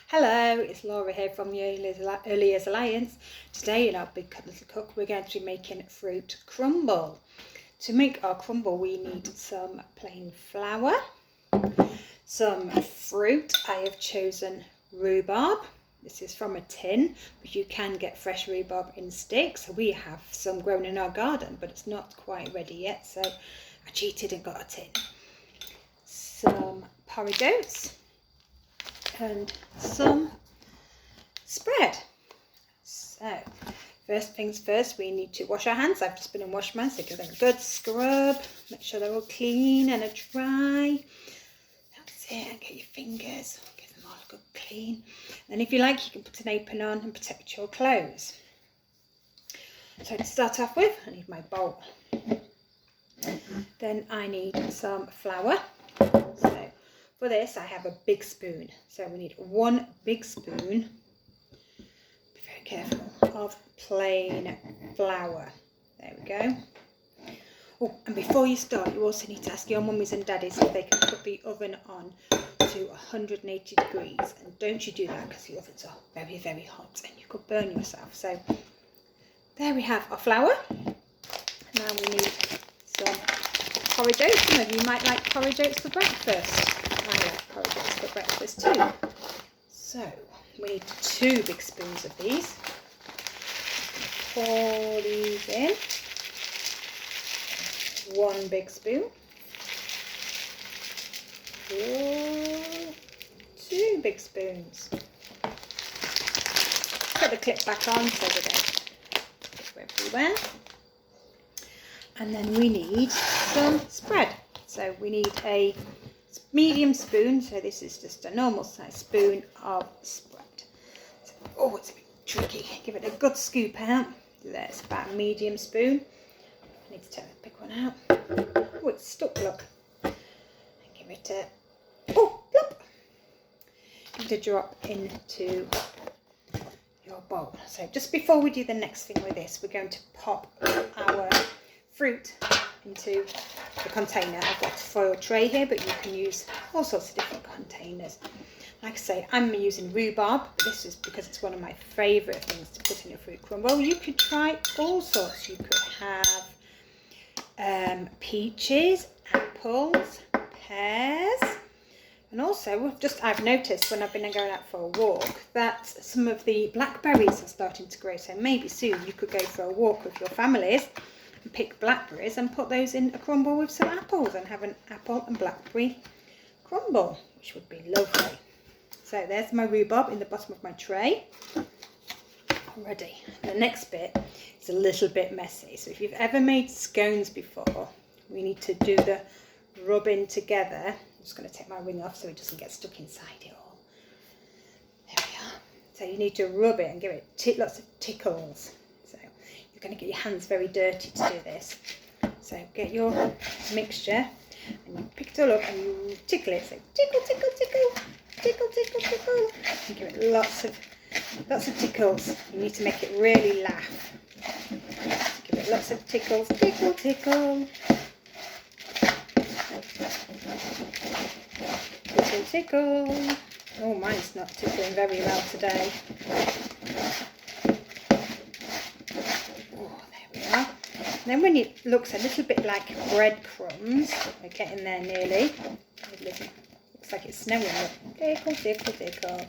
Hello, it's Laura here from the Early Years Alliance. Today in our Big Little Cook we're going to be making fruit crumble. To make our crumble we need some plain flour, some fruit. I have chosen rhubarb. This is from a tin, but you can get fresh rhubarb in sticks. We have some grown in our garden, but it's not quite ready yet, so I cheated and got a tin. Some porridge oats and some spread. So first things first, we need to wash our hands. I've just been and washed mine, so give them a good scrub, make sure they're all clean and dry. That's it, and get your fingers, give them all a good clean. And if you like, you can put an apron on and protect your clothes. So to start off with, I need my bowl. Then I need some flour. So for this, I have a big spoon. So we need 1 big spoon, be very careful, of plain flour. There we go. Oh, and before you start, you also need to ask your mummies and daddies if they can put the oven on to 180 degrees. And don't you do that because the ovens are very, very hot and you could burn yourself. So there we have our flour. Now we need some porridge oats. Some of you might like porridge oats for breakfast. I like porridge oats for breakfast too. So we need 2 big spoons of these. Pour these in. 1 big spoon. 2 big spoons. Put the clip back on so they don't go everywhere. And then we need some spread. So we need a medium spoon. So this is just a normal size spoon of spread. So, oh, it's a bit tricky. Give it a good scoop out. There's about a medium spoon. I need to take the big one out. Oh, it's stuck, look. And give it a, oh, plop. Give it a drop into your bowl. So just before we do the next thing with this, we're going to pop our fruit into the container. I've got a foil tray here, but you can use all sorts of different containers. Like I say, I'm using rhubarb. This is because it's one of my favourite things to put in a fruit crumble. You could try all sorts. You could have peaches, apples, pears, and also I've noticed when I've been going out for a walk that some of the blackberries are starting to grow. So maybe soon you could go for a walk with your families and pick blackberries and put those in a crumble with some apples and have an apple and blackberry crumble, which would be lovely. So there's my rhubarb in the bottom of my tray already. The next bit is a little bit messy. So if you've ever made scones before, we need to do the rubbing together. I'm just going to take my ring off so it doesn't get stuck inside it all. There we are. So you need to rub it and give it lots of tickles. So you're going to get your hands very dirty to do this. So get your mixture and you pick it all up and you tickle it. So tickle, tickle, tickle, tickle, tickle, tickle. And give it lots of tickles. You need to make it really laugh. So give it lots of tickles. Tickle, tickle. Tickle, tickle. Oh, mine's not tickling very well today. Oh, there we are. And then when it looks a little bit like breadcrumbs, we're getting there nearly. Looks like it's snowing. Tickle, tickle, tickle.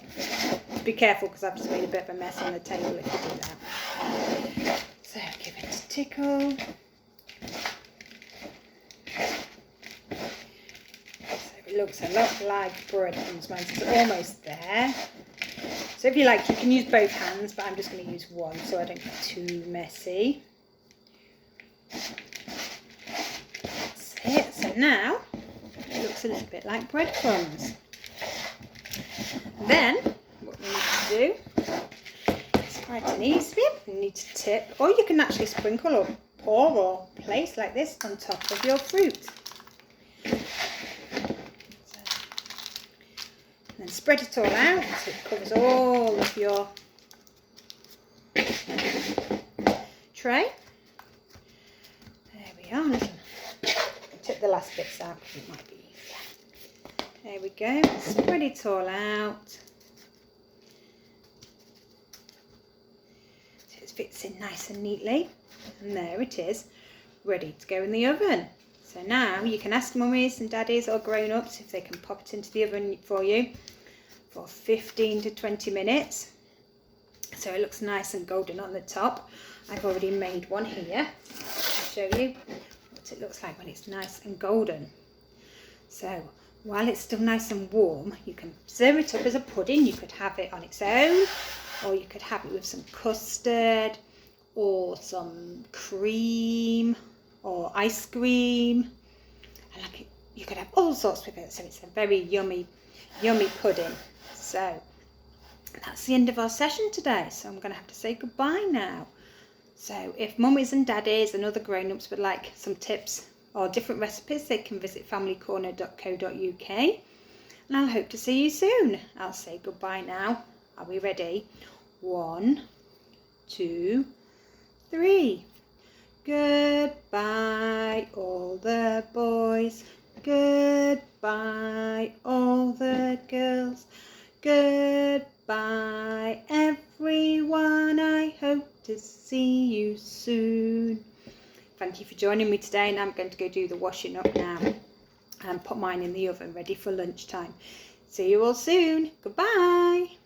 Be careful because I've just made a bit of a mess on the table if you do that. So give it a tickle. So it looks a lot like breadcrumbs. Mine's almost there. So if you like, you can use both hands, but I'm just going to use one so I don't get too messy. That's it. So now it looks a little bit like breadcrumbs. Then what we need to do is quite an easy bit. You need to tip, or you can actually sprinkle or pour or place like this on top of your fruit. And then spread it all out so it covers all of your tray. There we are. I'll tip the last bits out because it might be easier. There we go. Spread it all out. it fits in nice and neatly. And there it is, ready to go in the oven. So now you can ask mummies and daddies or grown-ups if they can pop it into the oven for you for 15 to 20 minutes. So it looks nice and golden on the top. I've already made one here. I'll show you what it looks like when it's nice and golden. So while it's still nice and warm, you can serve it up as a pudding. You could have it on its own, or you could have it with some custard or some cream or ice cream. And like you could have all sorts with it. So it's a very yummy pudding. So that's the end of our session today. So I'm going to have to say goodbye now. So if mummies and daddies and other grown-ups would like some tips or different recipes, they can visit familycorner.co.uk. And I'll hope to see you soon. I'll say goodbye now. Are we ready? 1, 2, 3. Goodbye, all the boys. Goodbye, all the girls. Goodbye, everyone. I hope to see you soon. Thank you for joining me today, and I'm going to go do the washing up now and put mine in the oven ready for lunchtime. See you all soon. Goodbye.